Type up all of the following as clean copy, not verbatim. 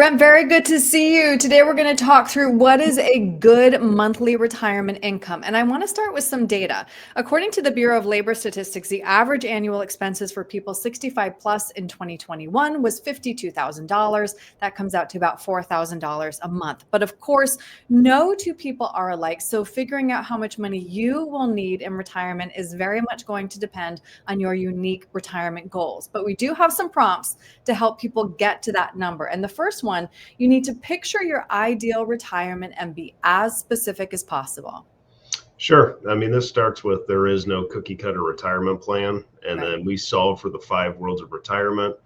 Brent, very good to see you. Today we're going to talk through what is a good monthly retirement income. And I want to start with some data. According to the Bureau of Labor Statistics, the average annual expenses for people 65 plus in 2021 was $52,000. That comes out to about $4,000 a month. But of course, no two people are alike. So figuring out how much money you will need in retirement is very much going to depend on your unique retirement goals. But we do have some prompts to help people get to that number. And the first one, you need to picture your ideal retirement and be as specific as possible. Sure. I mean, this starts with there is no cookie cutter retirement plan. And Right. then we solve for the five worlds of retirement.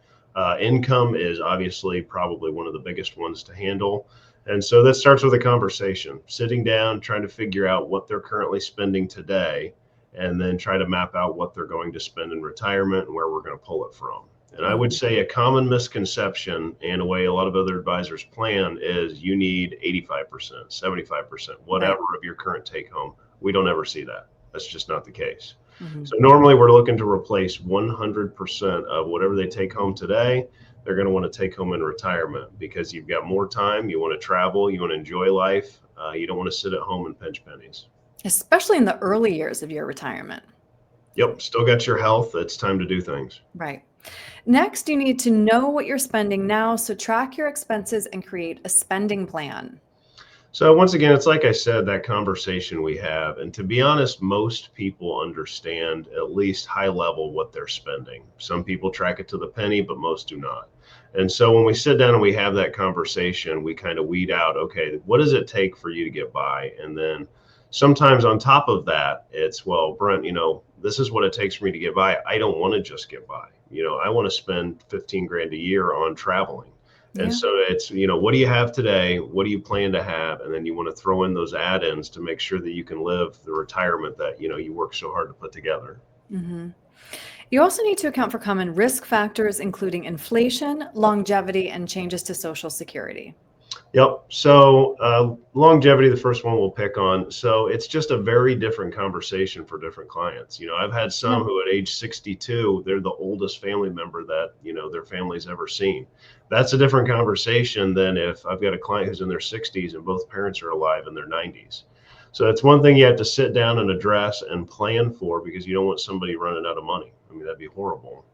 Income is obviously probably one of the biggest ones to handle. And so that starts with a conversation, sitting down, trying to figure out what they're currently spending today, and then try to map out what they're going to spend in retirement and where we're going to pull it from. And I would say a common misconception and a way a lot of other advisors plan is you need 85%, 75%, whatever Right. of your current take home. We don't ever see that. That's just not the case. Mhm. So normally we're looking to replace 100% of whatever they take home today. They're going to want to take home in retirement because you've got more time. You want to travel. You want to enjoy life. You don't want to sit at home and pinch pennies. Especially in the early years of your retirement. Yep. Still got your health. It's time to do things. Right. Next, you need to know what you're spending now. So track your expenses and create a spending plan. So once again, it's like I said, that conversation we have. And to be honest, most people understand at least high level what they're spending. Some people track it to the penny, but most do not. And so when we sit down and we have that conversation, we kind of weed out, okay, what does it take for you to get by? And then sometimes on top of that, it's, well, Brent, this is what it takes for me to get by. I don't want to just get by. I want to spend 15 grand a year on traveling. And Yeah. so it's, what do you have today? What do you plan to have? And then you want to throw in those add-ins to make sure that you can live the retirement that, you work so hard to put together. hmm You also need to account for common risk factors, including inflation, longevity, and changes to Social Security. Yep. So longevity, the first one we'll pick on. So it's just a very different conversation for different clients. I've had Yeah. some who at age 62, they're the oldest family member that, their family's ever seen. That's a different conversation than if I've got a client who's in their 60s and both parents are alive in their 90s. So it's one thing you have to sit down and address and plan for because you don't want somebody running out of money. I mean, that'd be horrible.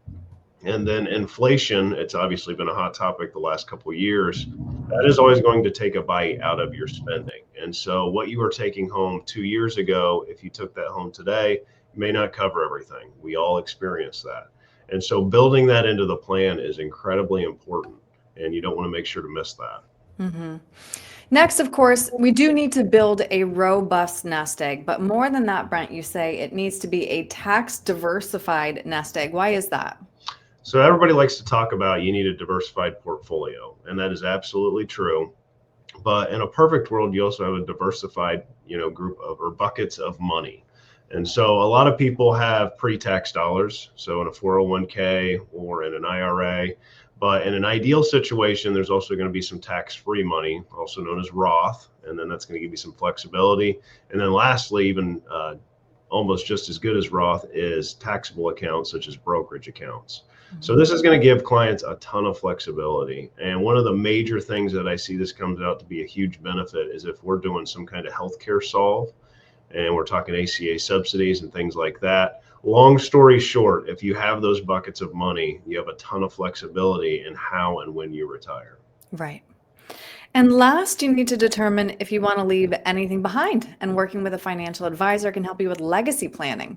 And then inflation, it's obviously been a hot topic the last couple of years. That is always going to take a bite out of your spending. And so what you were taking home 2 years ago, if you took that home today, may not cover everything. We all experience that. And so building that into the plan is incredibly important. And you don't want to make sure to miss that. hmm Next, of course, we do need to build a robust nest egg. But more than that, Brent, you say it needs to be a tax diversified nest egg. Why is that? So everybody likes to talk about you need a diversified portfolio, and that is absolutely true. But in a perfect world, you also have a diversified, group of or buckets of money. And so a lot of people have pre-tax dollars, so in a 401k or in an IRA. But in an ideal situation, there's also going to be some tax-free money, also known as Roth, and then that's going to give you some flexibility. And then lastly, even almost just as good as Roth is taxable accounts such as brokerage accounts. So this is going to give clients a ton of flexibility. And one of the major things that I see this comes out to be a huge benefit is if we're doing some kind of healthcare solve and we're talking ACA subsidies and things like that. Long story short, if you have those buckets of money, you have a ton of flexibility in how and when you retire. Right. And last, you need to determine if you want to leave anything behind. And working with a financial advisor can help you with legacy planning.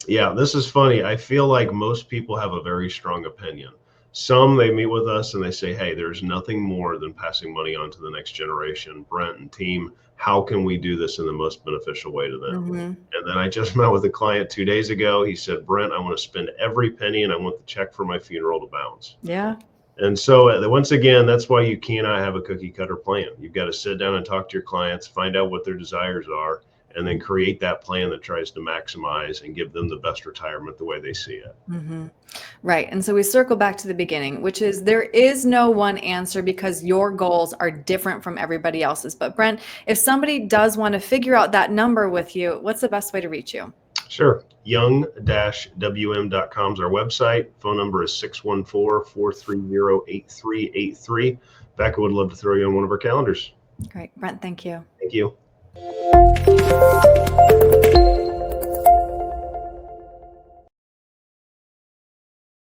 Yeah, this is funny. I feel like most people have a very strong opinion. Some, they meet with us and they say, hey, there's nothing more than passing money on to the next generation. Brent and team, how can we do this in the most beneficial way to them? hmm And then I just met with a client 2 days ago. He said, Brent, I want to spend every penny and I want the check for my funeral to bounce. Yeah. And so once again, that's why you cannot have a cookie cutter plan. You've got to sit down and talk to your clients, find out what their desires are, and then create that plan that tries to maximize and give them the best retirement the way they see it. hmm Right. And so we circle back to the beginning, which is there is no one answer because your goals are different from everybody else's. But Brent, if somebody does want to figure out that number with you, what's the best way to reach you? Sure. Young-wm.com is our website. Phone number is 614-430-8383. Becca would love to throw you on one of our calendars. Great. Brent, thank you. Thank you.